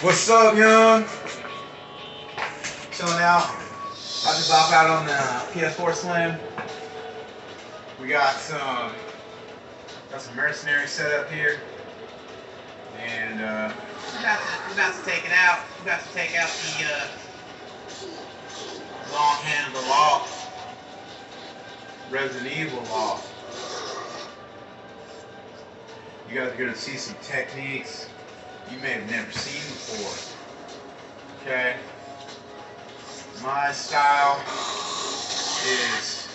What's up, young? Chilling out. I just hop out on the PS4 Slim. We got some mercenary set up here, and we're about to take it out. We're about to take out the long handle law, Resident Evil law. You guys are gonna see some techniques you may have never seen before. Okay? My style is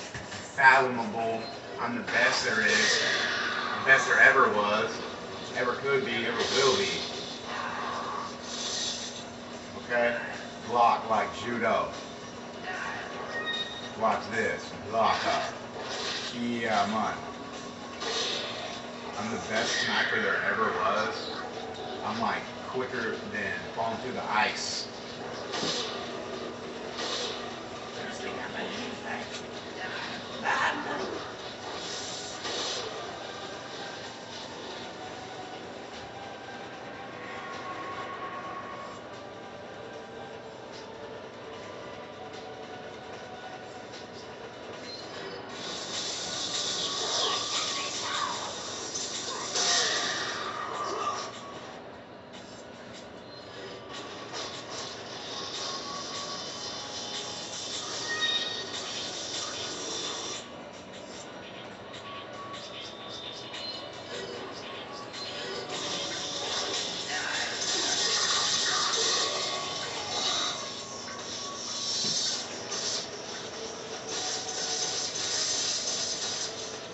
fathomable. I'm the best there is, the best there ever was, ever could be, ever will be. Okay? Block like judo. Watch this. Block up. Yeah, man. I'm the best sniper there ever was. I'm like quicker than falling through the ice.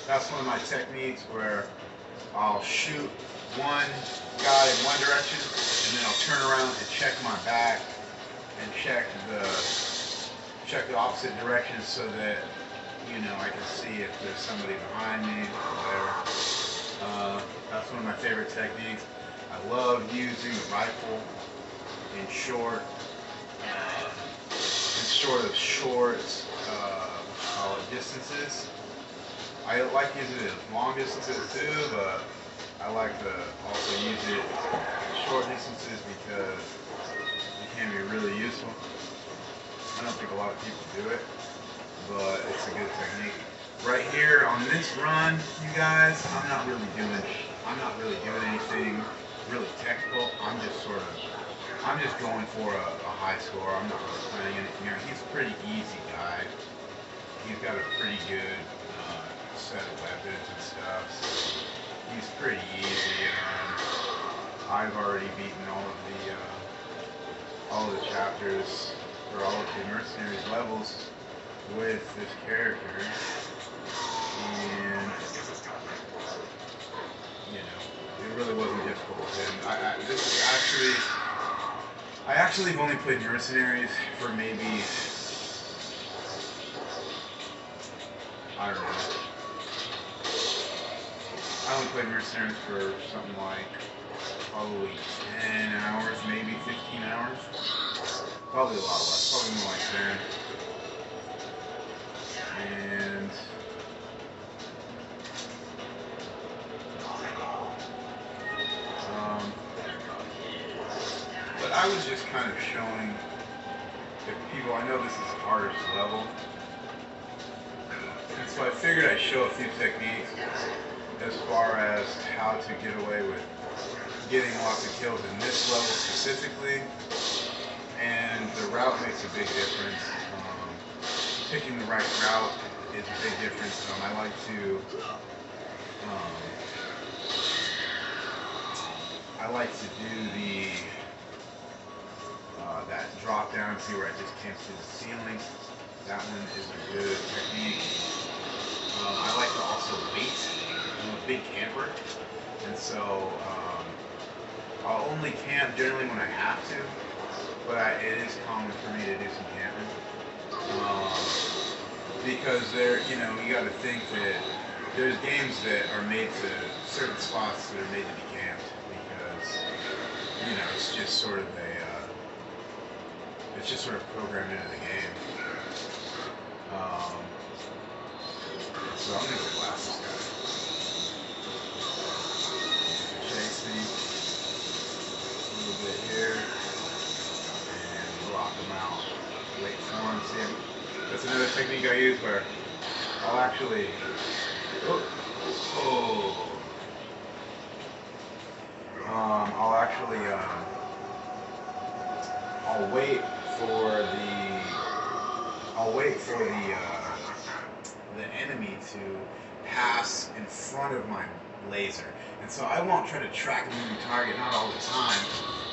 That's one of my techniques where I'll shoot one guy in one direction and then I'll turn around and check my back and check the opposite direction so that, you know, I can see if there's somebody behind me or whatever. That's one of my favorite techniques. I love using the rifle in short distances. I like using it at long distances too, but I like to also use it at short distances because it can be really useful. I don't think a lot of people do it, but it's a good technique. Right here on this run, you guys, I'm not really doing anything really technical. I'm just going for a high score. I'm not really planning anything out. He's a pretty easy guy. He's got a pretty good set of weapons and stuff, so he's pretty easy. I've already beaten all of the chapters for all of the mercenaries levels with this character, and you know, it really wasn't difficult with him. I actually have only played mercenaries for maybe, I don't know. I only played mercenaries for something like probably 10 hours, maybe 15 hours. Probably a lot less, probably more like 10. And but I was just kind of showing the people, I know this is the hardest level, and so I figured I'd show a few techniques as far as how to get away with getting lots of kills in this level specifically, and the route makes a big difference. Picking the right route is a big difference. I like to do that drop down, see where I just can't see the ceiling. That one is a good technique. I like to also wait. I'm a big camper, and so I'll only camp generally when I have to, but it is common for me to do some camping. Because you got to think that there's games that are made to certain spots that are made to be camped because, you know, it's just sort of programmed into the game. So I'm gonna go blast this guy. Chase me a little bit here. them out. Wait for them. See, that's another technique I use where I'll actually. I'll actually. I'll wait for the. I'll wait for the enemy to pass in front of my laser. And so I won't try to track a moving target, not all the time.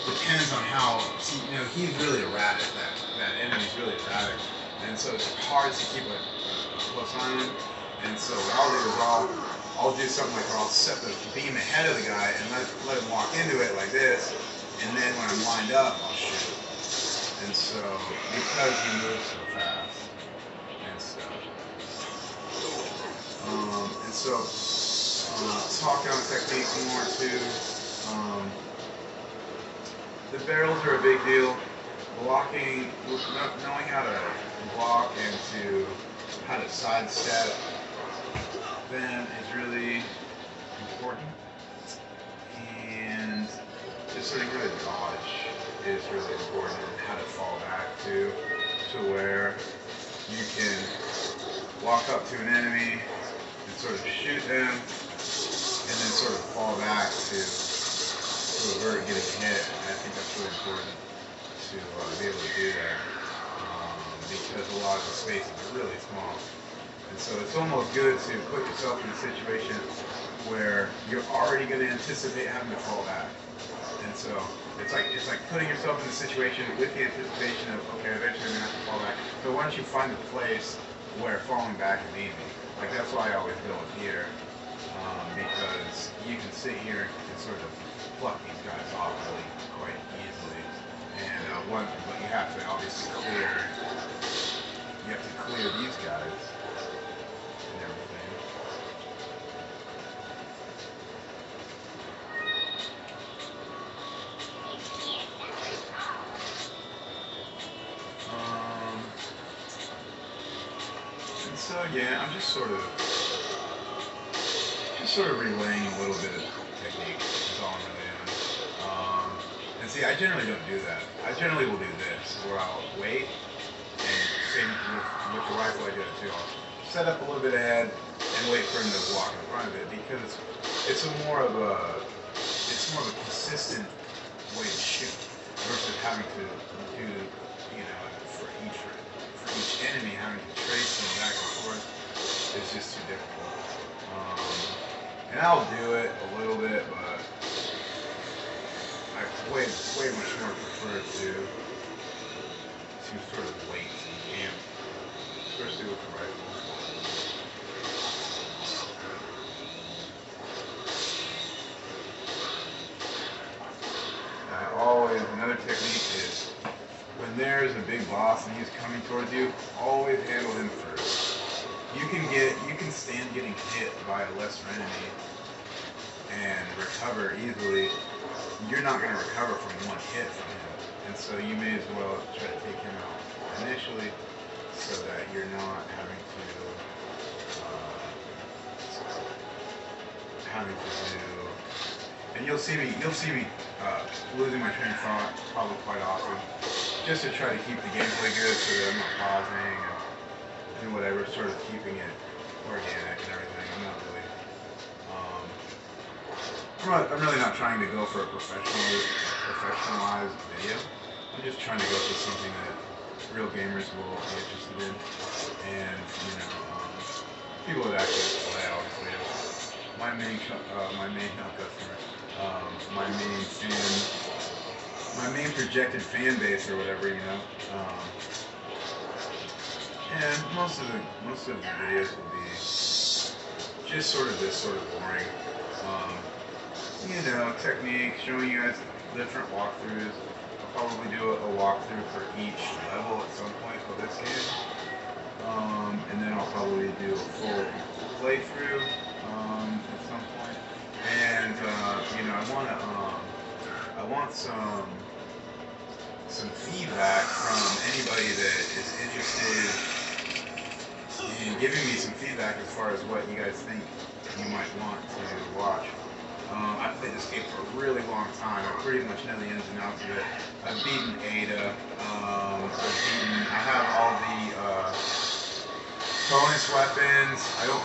Depends on how, see, you know, he's really erratic, that enemy's really erratic. And so it's hard to keep a close eye on him. And so what I'll do is I'll do something like I'll set the beam ahead of the guy and let him walk into it like this. And then when I'm lined up, I'll shoot. And so, because he moves so fast and stuff. Talk on technique more too. The barrels are a big deal. Blocking, knowing how to block and how to sidestep them is really important. And just learning how to dodge is really important, and how to fall back to where you can walk up to an enemy and sort of shoot them, and then sort of fall back to avert getting hit. And I think that's really important to be able to do that, because a lot of the spaces are really small. And so it's almost good to put yourself in a situation where you're already going to anticipate having to fall back. And so it's like putting yourself in a situation with the anticipation of, okay, eventually I'm going to have to fall back. So once you find a place where falling back is easy, like that's why I always go here, because you can sit here and sort of pluck these guys off really quite easily. And but you have to obviously clear these guys and everything. And so yeah, I'm just sort of relaying a little bit of technique. That's all I'm really doing. And see, I generally don't do that. I generally will do this, where I'll wait, and same with the rifle I do it too. I'll set up a little bit ahead and wait for him to walk in front of it, because it's more of a consistent way to shoot versus having to do, you know, for each enemy having to trace them back and forth. It's just too difficult. And I'll do it a little bit, but I way much more prefer to sort of wait and camp, especially with the rifle. Another technique is when there's a big boss and he's coming towards you, always handle him first. You can stand getting hit by a lesser enemy and recover easily. You're not going to recover from one hit from him, and so you may as well try to take him out initially, so that you're not having to do. And you'll see me losing my train of thought probably quite often, just to try to keep the gameplay good, so that I'm not pausing and whatever, sort of keeping it organic and everything. I'm really not trying to go for a professionalized video. I'm just trying to go for something that real gamers will be interested in, and people that actually play. Obviously, my main customer, my main projected fan base or whatever, and most of the videos will be just sort of this sort of boring, technique, showing you guys different walkthroughs. I'll probably do a walkthrough for each level at some point for this game, and then I'll probably do a full playthrough at some point. And I want some feedback from anybody that is interested in giving me some feedback as far as what you guys think you might want to watch. I played this game for a really long time. I pretty much know the ins and outs of it. I've beaten Ada. I have all the bonus weapons. I don't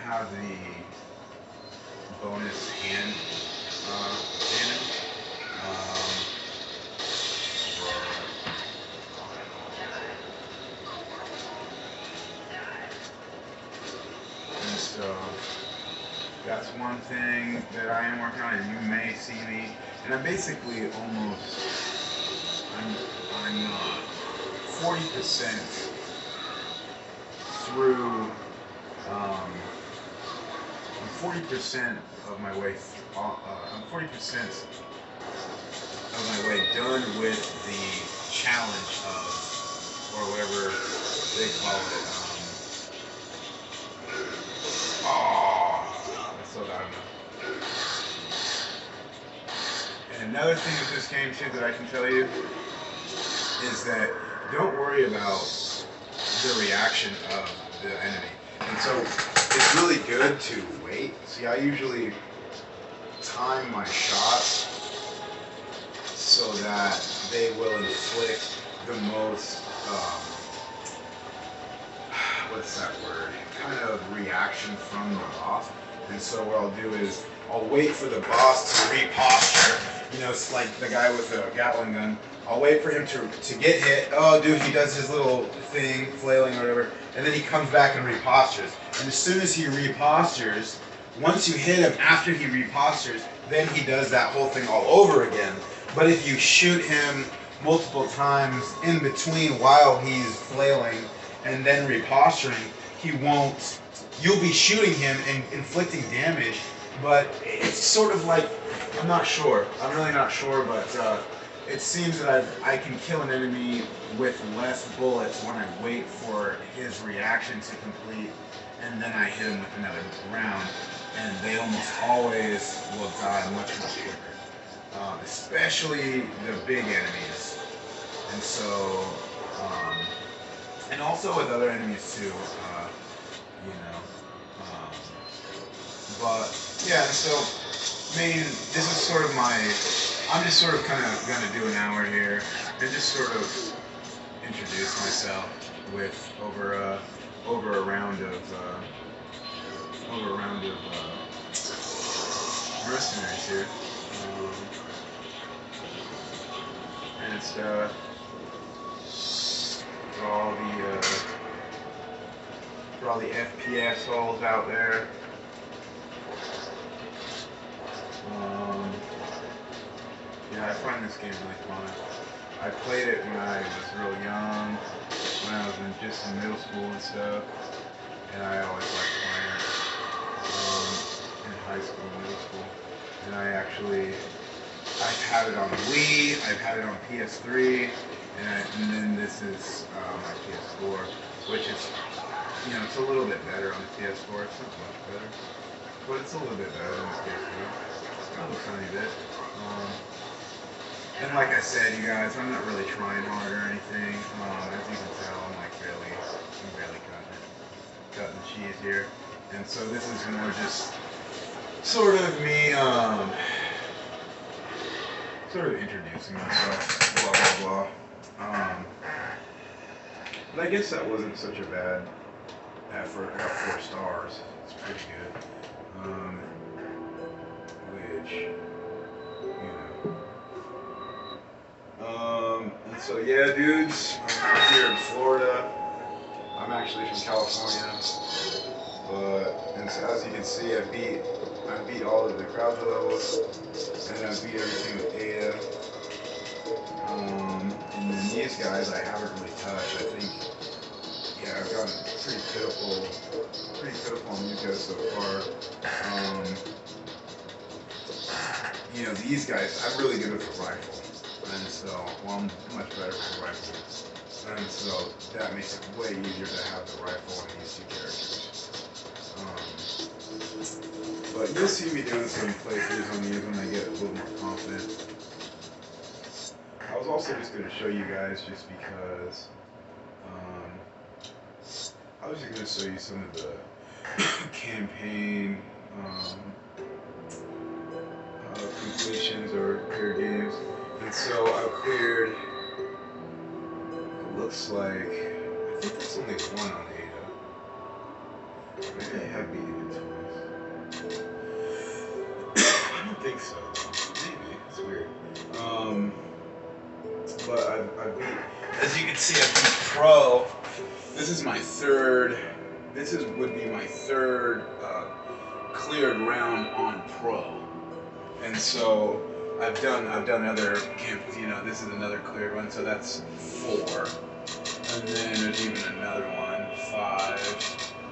have the bonus hand cannon. And so that's one thing that I am working on, and you may see me. And I'm basically I'm 40% through. I'm 40% of my way. I'm 40% of my way done with the challenge of, or whatever they call it. That's so loud enough. And another thing with this game too that I can tell you is that don't worry about the reaction of the enemy. And so it's really good to wait. See, I usually time my shots so that they will inflict the most, what's that word? Kind of reaction from the boss. And so what I'll do is I'll wait for the boss to reposture. You know, it's like the guy with the Gatling gun. I'll wait for him to get hit. Oh, dude, he does his little thing, flailing or whatever, and then he comes back and repostures. And as soon as he repostures, once you hit him after he repostures, then he does that whole thing all over again. But if you shoot him multiple times in between while he's flailing and then reposturing, he won't. You'll be shooting him and inflicting damage, but it's sort of like, I'm not sure. I'm really not sure, but it seems that I can kill an enemy with less bullets when I wait for his reaction to complete, and then I hit him with another round, and they almost always will die much quicker. Especially the big enemies. And so, and also with other enemies too, you know. But, yeah, so, I mean, this is sort of I'm just sort of kind of going to do an hour here and just sort of introduce myself with over a round of mercenaries here. And stuff for all the FPS holes out there. Yeah, I find this game really fun. I played it when I was real young, when I was just in middle school and stuff, and I always liked playing it in high school, middle school. And I've had it on Wii, I've had it on PS3, and then this is my PS4, which is, you know, it's a little bit better on the PS4. It's not much better, but it's a little bit better than the PS3. Not a tiny bit. And like I said, you guys, I'm not really trying hard or anything. As you can tell, I'm barely cutting the cheese here. And so this is more just sort of me, sort of introducing myself, blah, blah, blah. But I guess that wasn't such a bad effort. I got 4 stars. It's pretty good. Which, you know. And so, yeah, dudes, I'm here in Florida. I'm actually from California. And so as you can see, I beat all of the Crowder levels, and I beat everything with Ada. And then these guys I haven't really touched. I think, yeah, I've gotten pretty pitiful on these guys so far. You know, these guys, I'm really good with the rifle, and so, well, I'm much better with the rifle, and so that makes it way easier to have the rifle on these 2 characters. But you'll see me doing some playthroughs on these when I get a little more confident. I was also just going to show you guys just because I was just going to show you some of campaign completions or clear games. And so I've cleared, it looks like, I think that's only one on Ada. Maybe I have beaten it twice. I don't think so, though. Maybe. It's weird. But I've beat, as you can see, I've beat Pro. This is my third, would be my third cleared round on Pro. And so I've done other camps, you know, this is another cleared one, so that's 4. And then there's even another one, 5,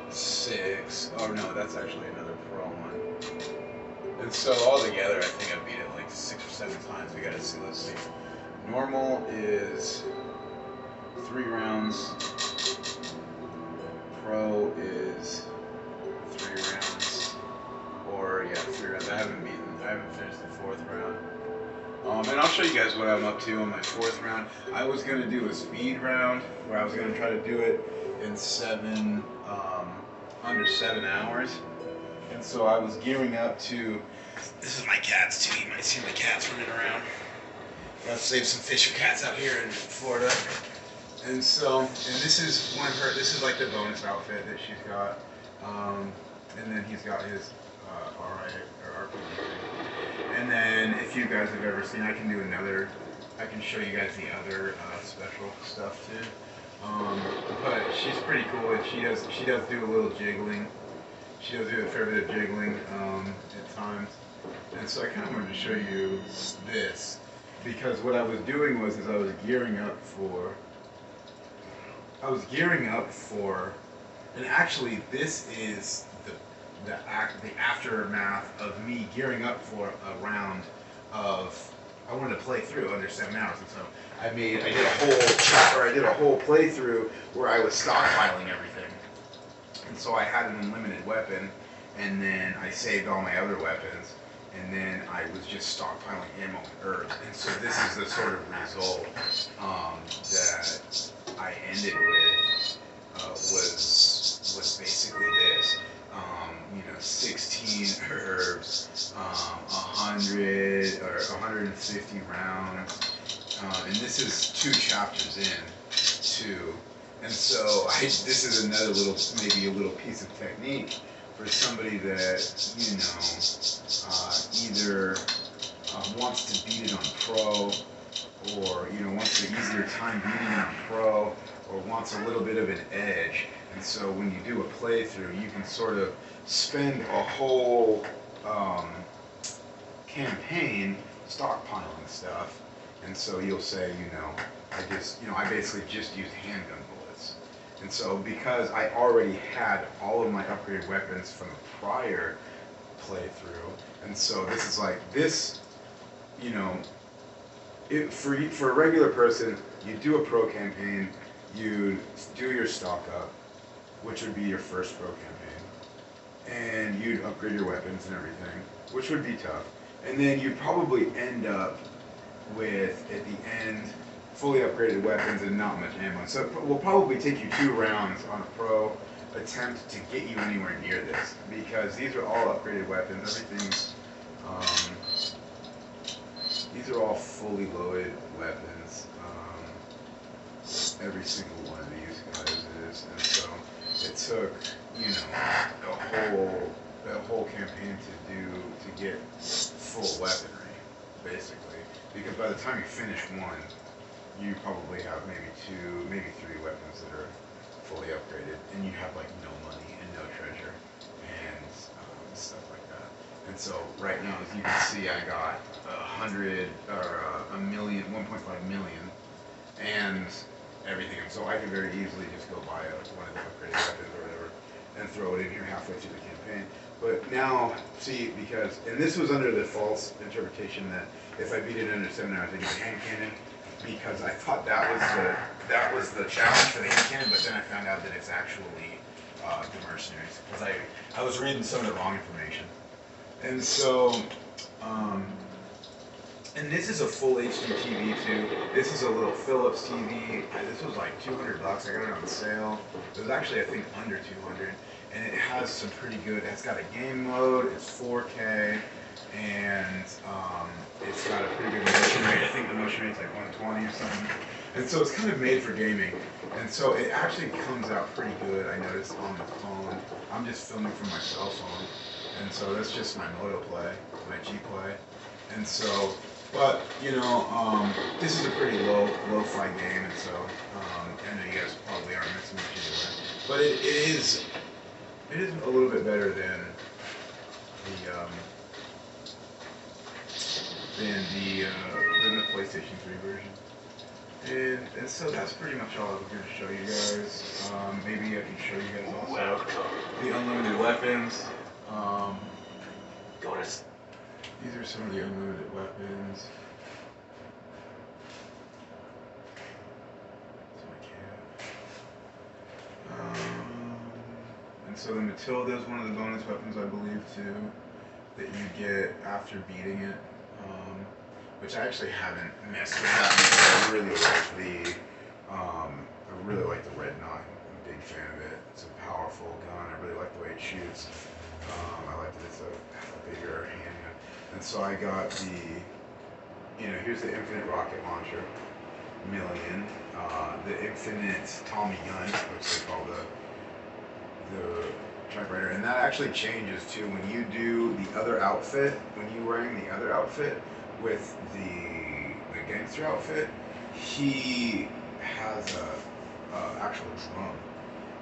6. Oh no, that's actually another Pro one. And so altogether, I think I beat it like 6 or 7 times. We gotta see, let's see. Normal is 3 rounds. Pro is 3 rounds. Or yeah, 3 rounds. I haven't finished the 4th round. And I'll show you guys what I'm up to on my 4th round. I was gonna do a speed round where I was gonna try to do it in under 7 hours. And so I was gearing up to, this is my cats too, you might see my cats running around. Gotta save some fish for cats out here in Florida. And so, and this is one of her, this is like the bonus outfit that she's got. And then he's got his RPG thing. And then if you guys have ever seen, I can do another, I can show you guys the other special stuff too. But she's pretty cool, and she does do a little jiggling. She does do a fair bit of jiggling at times. And so I kind of wanted to show you this, because what I was doing was I was gearing up for, and actually this is the aftermath of me gearing up for a round of, I wanted to play through under 7 hours, and so I did a whole playthrough where I was stockpiling everything. And so I had an unlimited weapon, and then I saved all my other weapons, and then I was just stockpiling ammo and herbs. And so this is the sort of result that I ended with, was basically this. 16 herbs, 100 or 150 rounds, and this is 2 chapters in, too. And so this is another little, maybe a little piece of technique for somebody that, you know, either wants to beat it on Pro, or, you know, wants an easier time beating it on Pro, or wants a little bit of an edge. And so when you do a playthrough, you can sort of spend a whole campaign stockpiling stuff. And so you'll say, you know, I basically just used handgun bullets. And so because I already had all of my upgraded weapons from a prior playthrough, and so this is like, this, you know, for a regular person, you do a Pro campaign, you do your stock up, which would be your first Pro campaign, and you'd upgrade your weapons and everything, which would be tough. And then you'd probably end up with, at the end, fully upgraded weapons and not much ammo. So it will probably take you 2 rounds on a Pro attempt to get you anywhere near this, because these are all upgraded weapons. Everything's, these are all fully loaded weapons. Every single one of these guys is, and so it took, you know, a whole campaign to get full weaponry, basically. Because by the time you finish one, you probably have maybe 2, maybe 3 weapons that are fully upgraded, and you have like no money and no treasure and stuff like that. And so right now, as you can see, I got 100 or a million, 1.5 million, and everything. And so I can very easily just go buy one of the upgraded weapons or whatever and throw it in here halfway through the campaign. But now, see, because, and this was under the false interpretation that if I beat it under 7 hours, I get a hand cannon, because I thought that was the challenge for the hand cannon, but then I found out that it's actually the mercenaries, because I was reading some of the wrong information. And so, and this is a full HD TV too. This is a little Philips TV. This was like $200. I got it on sale. It was actually, I think, under 200. and it has some pretty good. It's got a game mode. It's 4K, and it's got a pretty good motion rate. I think the motion rate's like 120 or something. And so it's kind of made for gaming. And so it actually comes out pretty good. I noticed on the phone. I'm just filming from my cell phone, and so that's just my Moto Play, my G Play. And so, but you know, this is a pretty lo-fi game, and so I know you guys probably aren't missing much anyway. But it is a little bit better than the PlayStation 3 version. And so that's pretty much all I was going to show you guys. Maybe I can show you guys also the unlimited weapons. These are some of the unlimited weapons. And so the Matilda is one of the bonus weapons, I believe, too, that you get after beating it. Which I actually haven't messed with that because I really like the Red 9. I'm a big fan of it. It's a powerful gun. I really like the way it shoots. I like that it's a bigger handgun. And so I got here's the Infinite Rocket Launcher, Million, the Infinite Tommy Gun, which they call the typewriter, and that actually changes too when you do the other outfit. When you're wearing the other outfit with the gangster outfit, he has a actual drum,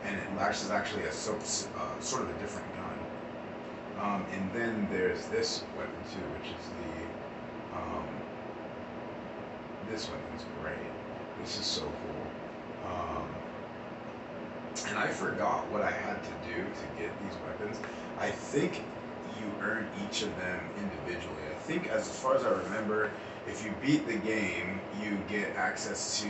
and it is actually a sort of a different gun. And then there's this weapon too, which is this weapon's great. This is so cool. And I forgot what I had to do to get these weapons. I think you earn each of them individually. I think, as far as I remember, if you beat the game, you get access to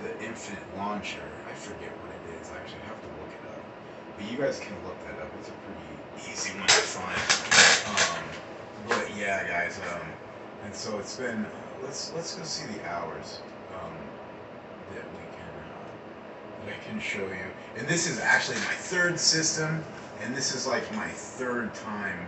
the Infinite Launcher. I forget what it is, actually. I have to look it up. But you guys can look that up. It's a pretty easy one to find. But yeah, guys. And so it's been. Let's go see the hours that I can show you. And this is actually my third system, and this is like my third time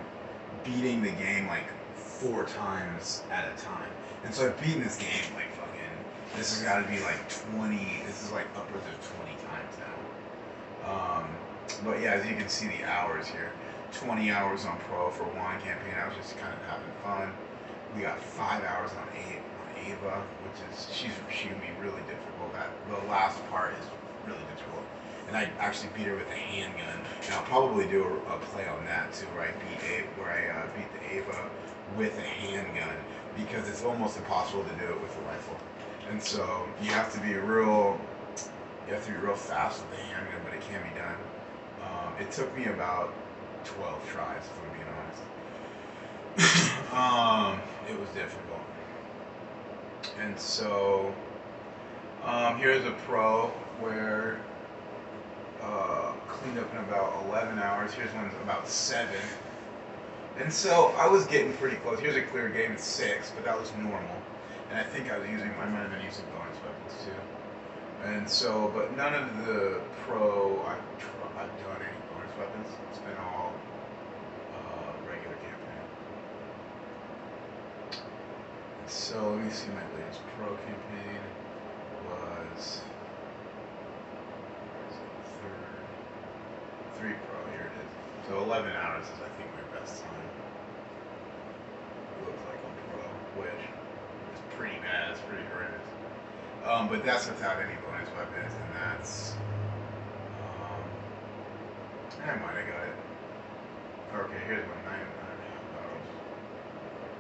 beating the game like 4 times at a time. And so I've beaten this game like fucking, this has got to be like 20, this is like upwards of 20 times now. But yeah, as you can see the hours here, 20 hours on Pro for one campaign. I was just kind of having fun. We got 5 hours on Ava, which is, she can be really difficult. The last part is really difficult, and I actually beat her with a handgun. And I'll probably do a play on that too, where I beat the Ava with a handgun, because it's almost impossible to do it with a rifle. And so you have to be real fast with the handgun, but it can be done. It took me about 12 tries, if I'm being honest. It was difficult. And so here's a pro where cleaned up in about 11 hours. Here's one's about 7. And so I was getting pretty close. Here's a clear game at 6, but that was normal. And I think I might have been using bonus weapons too. And so, but none of the pro I've done any bonus weapons. It's been all regular campaign. So let me see, my latest pro campaign was 3 pro, here it is. So 11 hours is, I think, my best time. It looks like on pro, which is pretty bad, it's pretty horrendous. But that's without any bonus weapons, and that's, I might have got it. Okay, here's one, 9 hours.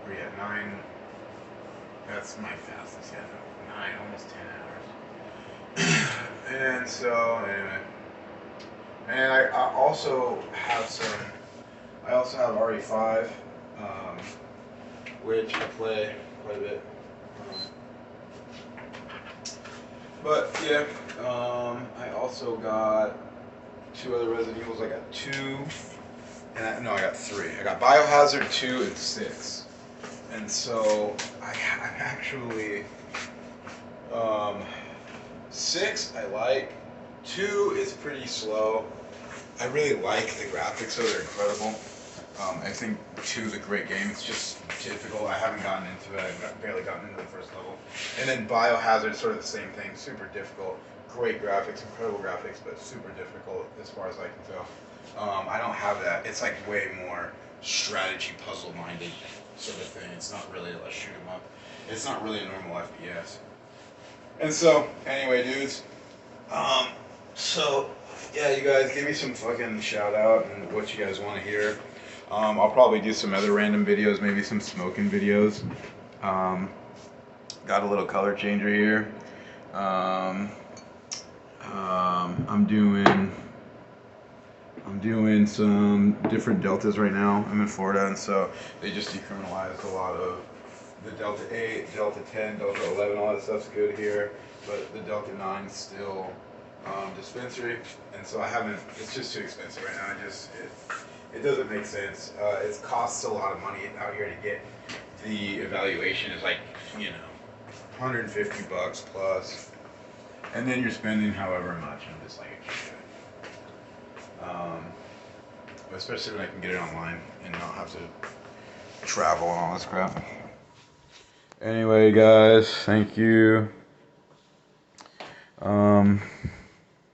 Or yeah, 9, that's my fastest, yeah, 9, almost 10 hours. And so, anyway. And I also have re4, which I play quite a bit. But yeah, I also got 2 other Resident Evils. I got 2, and I got 3. I got Biohazard 2 and 6. And so I'm actually 6 I like. 2 is pretty slow. I really like the graphics, so they're incredible. I think 2 is a great game. It's just difficult. I haven't gotten into it. I've barely gotten into the first level. And then Biohazard, sort of the same thing. Super difficult. Great graphics, incredible graphics, but super difficult as far as I can tell. I don't have that. It's like way more strategy puzzle minded sort of thing. It's not really a shoot 'em up. It's not really a normal FPS. And so, anyway, dudes. So yeah, you guys give me some fucking shout out and what you guys want to hear. I'll probably do some other random videos, maybe some smoking videos. Got a little color changer here. I'm doing some different deltas right now. I'm in Florida, and so they just decriminalized a lot of the Delta 8, Delta 10, Delta 11, all that stuff's good here, but the Delta 9 is still dispensary, and so I haven't. It's just too expensive right now. It doesn't make sense. It costs a lot of money out here to get the evaluation. Is like, you know, $150 plus, and then you're spending however much. I'm just like, especially when I can get it online and not have to travel and all this crap. Anyway, guys, thank you.